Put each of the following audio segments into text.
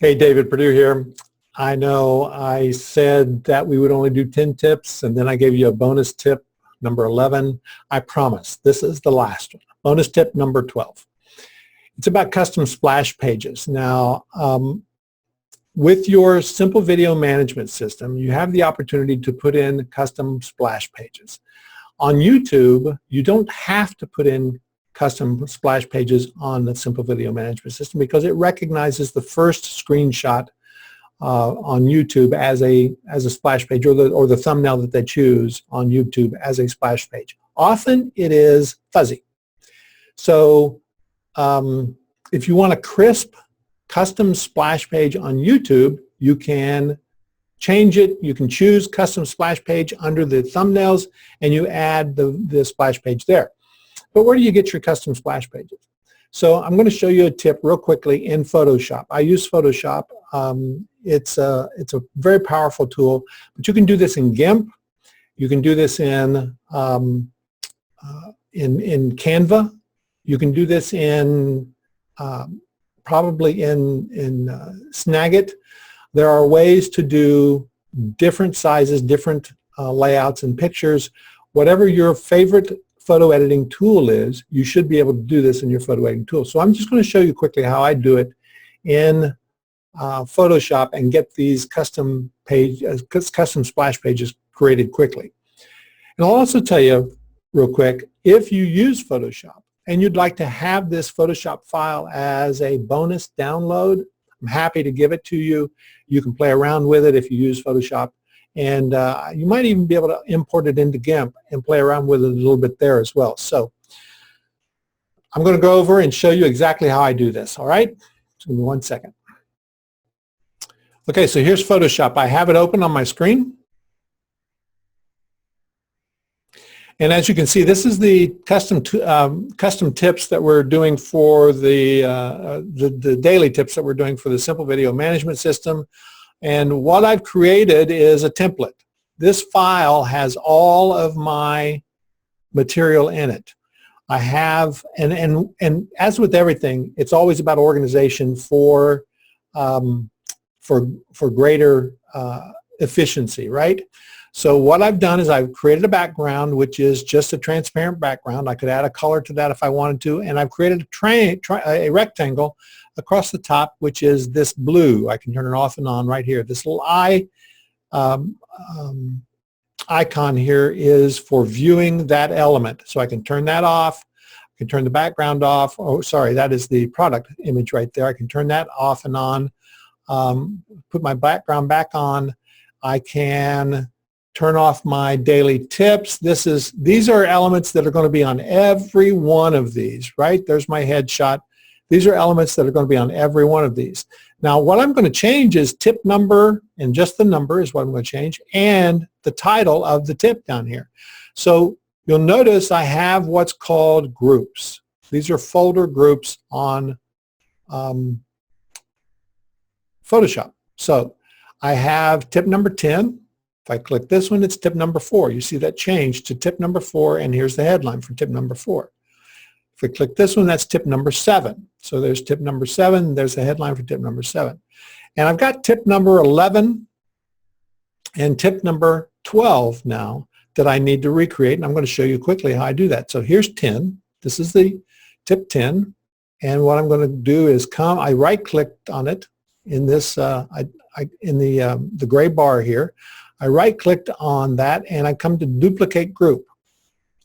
Hey, David Perdue here. I know I said that we would only do 10 tips, and then I gave you a bonus tip, number 11. I promise, this is the last one. Bonus tip number 12. It's about custom splash pages. Now, with your simple video management system, you have the opportunity to put in custom splash pages. On YouTube, you don't have to put in custom splash pages on the simple video management system because it recognizes the first screenshot on YouTube as a splash page, or the thumbnail that they choose on YouTube as a splash page. Often it is fuzzy. So if you want a crisp custom splash page on YouTube, you can change it. You can choose custom splash page under the thumbnails and you add the splash page there. But where do you get your custom splash pages? So I'm going to show you a tip real quickly in Photoshop. I use Photoshop. It's a very powerful tool, but you can do this in GIMP. You can do this in Canva. You can do this in probably in Snagit. There are ways to do different sizes, different layouts and pictures. Whatever your favorite photo editing tool is, you should be able to do this in your photo editing tool. So I'm just going to show you quickly how I do it in Photoshop and get these custom splash pages created quickly. And I'll also tell you real quick, if you use Photoshop and you'd like to have this Photoshop file as a bonus download, I'm happy to give it to you. You can play around with it if you use Photoshop. And you might even be able to import it into GIMP and play around with it a little bit there as well. So I'm going to go over and show you exactly how I do this, all right? Just give me 1 second. Okay, so here's Photoshop. I have it open on my screen. And as you can see, this is the custom tips that we're doing for the daily tips that we're doing for the Simple Video Management System. And what I've created is a template. This file has all of my material in it. I have, and as with everything, it's always about organization for greater efficiency, right? So what I've done is I've created a background, which is just a transparent background. I could add a color to that if I wanted to, and I've created a rectangle across the top, which is this blue. I can turn it off and on right here. This little eye icon here is for viewing that element. So I can turn that off. I can turn the background off. Oh, sorry, that is the product image right there. I can turn that off and on, put my background back on. I can turn off my daily tips. These are elements that are going to be on every one of these, right? There's my headshot. These are elements that are going to be on every one of these. Now, what I'm going to change is tip number, and just the number is what I'm going to change, and the title of the tip down here. So you'll notice I have what's called groups. These are folder groups on Photoshop. So I have tip number 10. If I click this one, it's tip number 4. You see that change to tip number 4, and here's the headline for tip number 4. If we click this one, that's tip number 7. So there's tip number 7. There's the headline for tip number 7. And I've got tip number 11 and tip number 12 now that I need to recreate, and I'm going to show you quickly how I do that. So here's 10. This is the tip 10. And what I'm going to do is I right-clicked on it in this in the gray bar here. I right-clicked on that, and I come to duplicate group.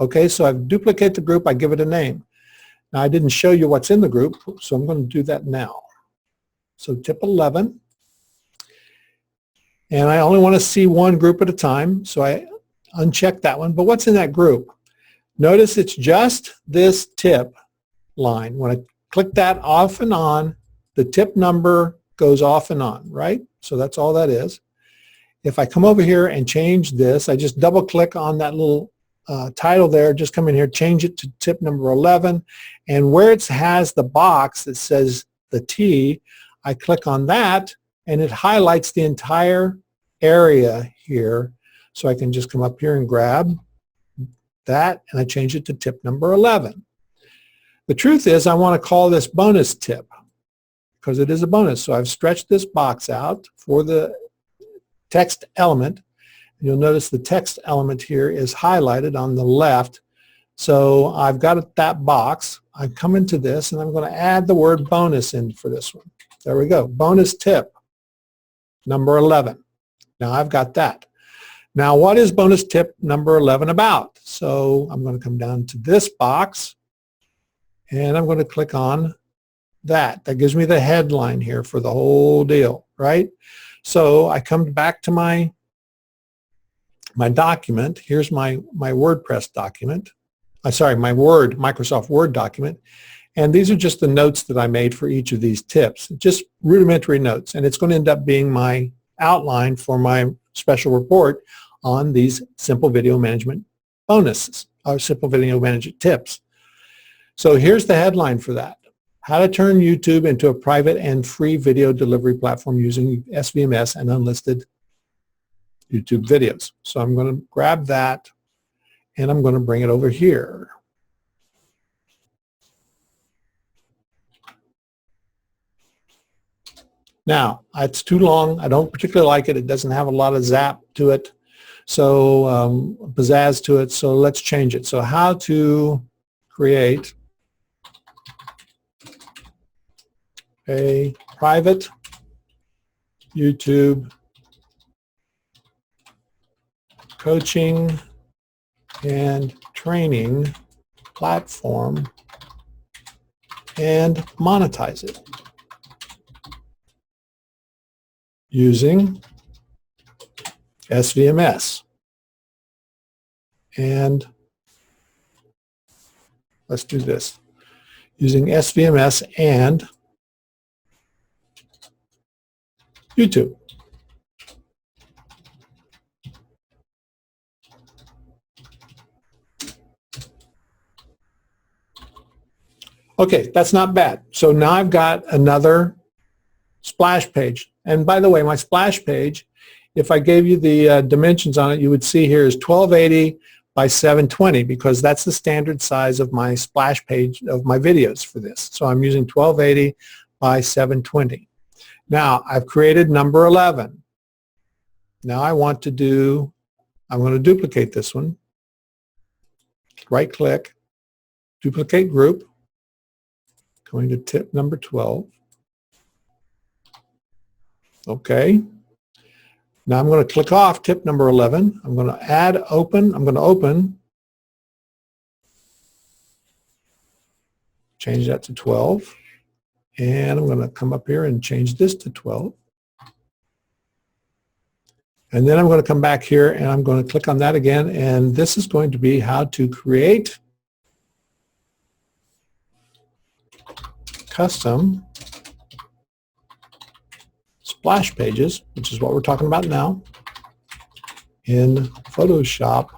Okay, so I duplicate the group. I give it a name. Now, I didn't show you what's in the group, so I'm going to do that now. So tip 11. And I only want to see one group at a time, so I uncheck that one. But what's in that group? Notice it's just this tip line. When I click that off and on, the tip number goes off and on, right? So that's all that is. If I come over here and change this, I just double click on that little title there, just come in here, change it to tip number 11, and where it has the box that says the T, I click on that, and it highlights the entire area here. So I can just come up here and grab that, and I change it to tip number 11. The truth is I want to call this bonus tip. because it is a bonus. So I've stretched this box out for the text element. You'll notice the text element here is highlighted on the left. So I've got that box. I come into this and I'm going to add the word bonus in for this one. There we go. Bonus tip number 11. Now I've got that. Now what is bonus tip number 11 about? So I'm going to come down to this box and I'm going to click on that. That gives me the headline here for the whole deal, right? So I come back to my document. Here's my WordPress document. Sorry, my Microsoft Word document. And these are just the notes that I made for each of these tips, just rudimentary notes. And it's going to end up being my outline for my special report on these simple video management bonuses, or simple video management tips. So here's the headline for that. How to turn YouTube into a private and free video delivery platform using SVMS and unlisted YouTube videos. So I'm going to grab that and I'm going to bring it over here. Now, it's too long. I don't particularly like it. It doesn't have a lot of zap to it, so pizzazz to it. So let's change it. So how to create a private YouTube coaching and training platform and monetize it using SVMS. And let's do this. Using SVMS and YouTube. Okay, that's not bad. So now I've got another splash page. And by the way, my splash page, if I gave you the dimensions on it, you would see here is 1280 by 720 because that's the standard size of my splash page of my videos for this. So I'm using 1280 by 720. Now I've created number 11. Now I want to do, I'm going to duplicate this one. Right click, duplicate group, going to tip number 12. Okay. Now I'm going to click off tip number 11. I'm going to add open. I'm going to open. Change that to 12. And I'm going to come up here and change this to 12. And then I'm going to come back here and I'm going to click on that again. And this is going to be how to create custom splash pages, which is what we're talking about now, in Photoshop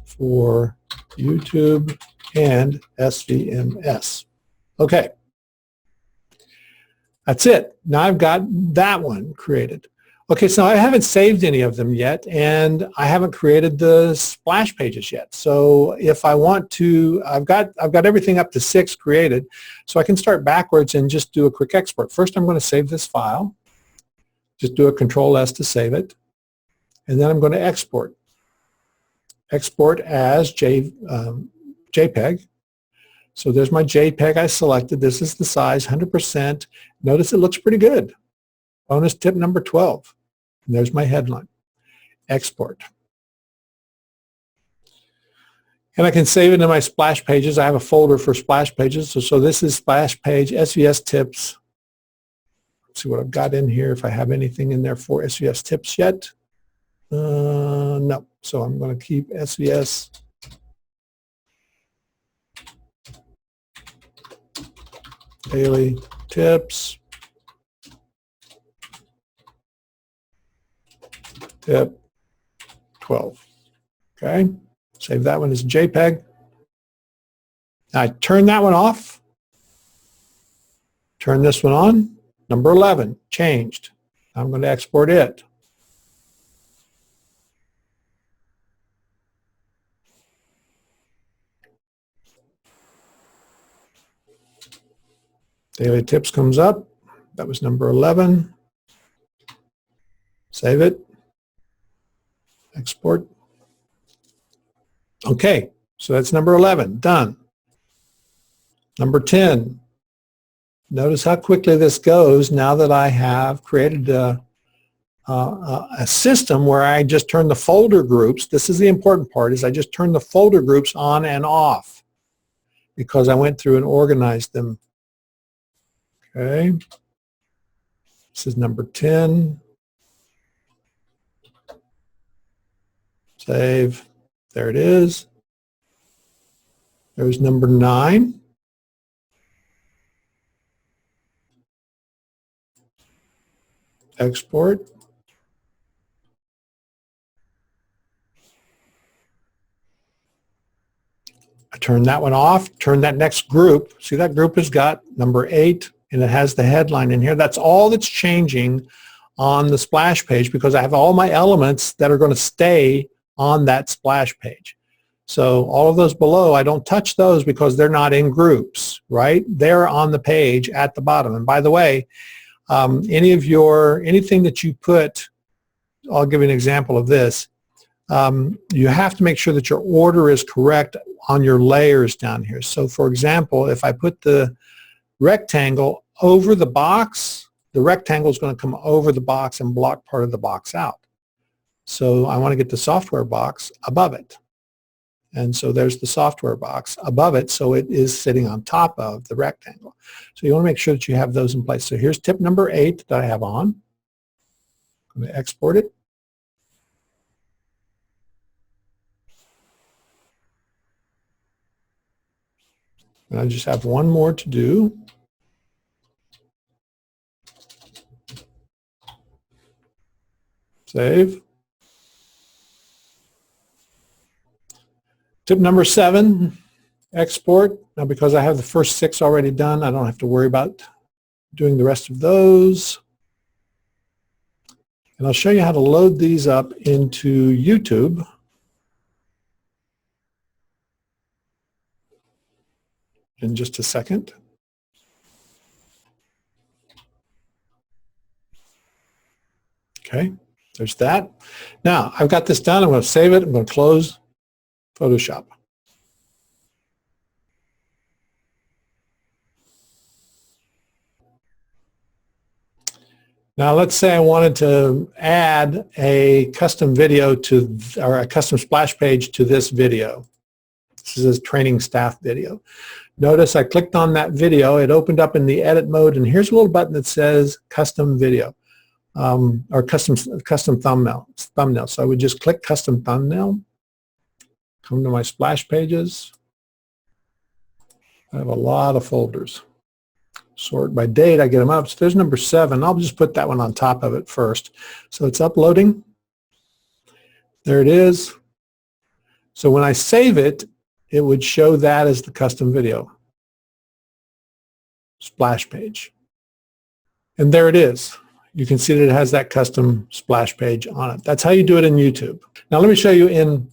for YouTube and SVMS. Okay. That's it. Now I've got that one created. Okay, so I haven't saved any of them yet, and I haven't created the splash pages yet. So if I want to, I've got everything up to 6 created, so I can start backwards and just do a quick export. First, I'm going to save this file. Just do a Control-S to save it, and then I'm going to export. Export as JPEG. So there's my JPEG I selected. This is the size, 100%. Notice it looks pretty good. Bonus tip number 12. And there's my headline. Export. And I can save it in my splash pages. I have a folder for splash pages. So this is splash page, SVS tips. Let's see what I've got in here, if I have anything in there for SVS tips yet. No. So I'm going to keep SVS daily tips. Tip 12. Okay. Save that one as JPEG. Now I turn that one off. Turn this one on. Number 11, changed. I'm going to export it. Daily tips comes up. That was number 11. Save it. Export. Okay, so that's number 11, done. Number 10. Notice how quickly this goes now that I have created a system where I just turn the folder groups. This is the important part, is I just turn the folder groups on and off because I went through and organized them. Okay. This is number 10. Save. There it is. There's number 9. Export. I turn that one off, turn that next group. See, that group has got number 8 and it has the headline in here. That's all that's changing on the splash page because I have all my elements that are going to stay on that splash page. So all of those below, I don't touch those because they're not in groups, right? They're on the page at the bottom. And by the way, anything that you put, I'll give you an example of this. You have to make sure that your order is correct on your layers down here. So for example, if I put the rectangle over the box, the rectangle is going to come over the box and block part of the box out. So I want to get the software box above it. And so there's the software box above it, so it is sitting on top of the rectangle. So you want to make sure that you have those in place. So here's tip number 8 that I have on. I'm going to export it. And I just have one more to do. Save. Tip number 7, export. Now because I have the first 6 already done, I don't have to worry about doing the rest of those. And I'll show you how to load these up into YouTube. In just a second. Okay, there's that. Now, I've got this done. I'm going to save it. I'm going to close Photoshop. Now, let's say I wanted to add a custom video to, or a custom splash page to this video. This is a training staff video. Notice I clicked on that video. It opened up in the edit mode, and here's a little button that says custom video or custom thumbnail. So I would just click custom thumbnail, come to my splash pages. I have a lot of folders. Sort by date, I get them up. So there's number 7. I'll just put that one on top of it first. So it's uploading. There it is. So when I save it, it would show that as the custom video splash page. And there it is. You can see that it has that custom splash page on it. That's how you do it in YouTube. Now let me show you in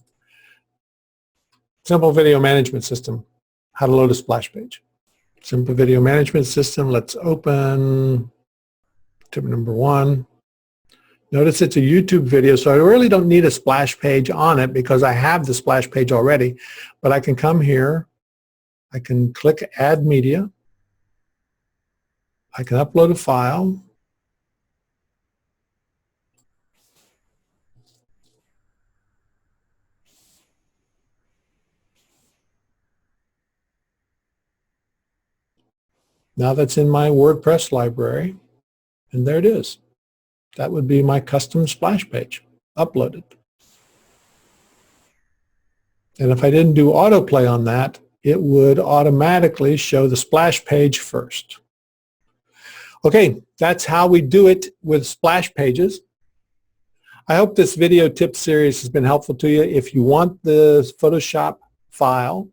Simple Video Management System how to load a splash page. Simple Video Management System, let's open tip number 1. Notice it's a YouTube video, so I really don't need a splash page on it because I have the splash page already. But I can come here, I can click Add Media, I can upload a file, now that's in my WordPress library, and there it is. That would be my custom splash page, uploaded. And if I didn't do autoplay on that, it would automatically show the splash page first. Okay, that's how we do it with splash pages. I hope this video tip series has been helpful to you. If you want the Photoshop file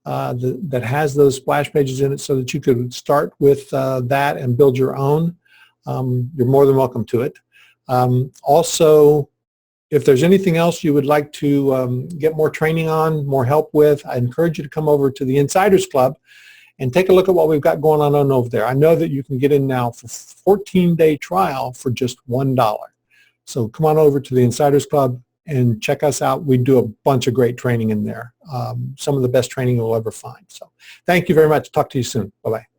that has those splash pages in it so that you could start with that and build your own, you're more than welcome to it. Also, if there's anything else you would like to get more training on, more help with, I encourage you to come over to the Insiders Club and take a look at what we've got going on over there. I know that you can get in now for 14-day trial for just $1. So come on over to the Insiders Club and check us out. We do a bunch of great training in there, some of the best training you'll ever find. So thank you very much. Talk to you soon. Bye-bye.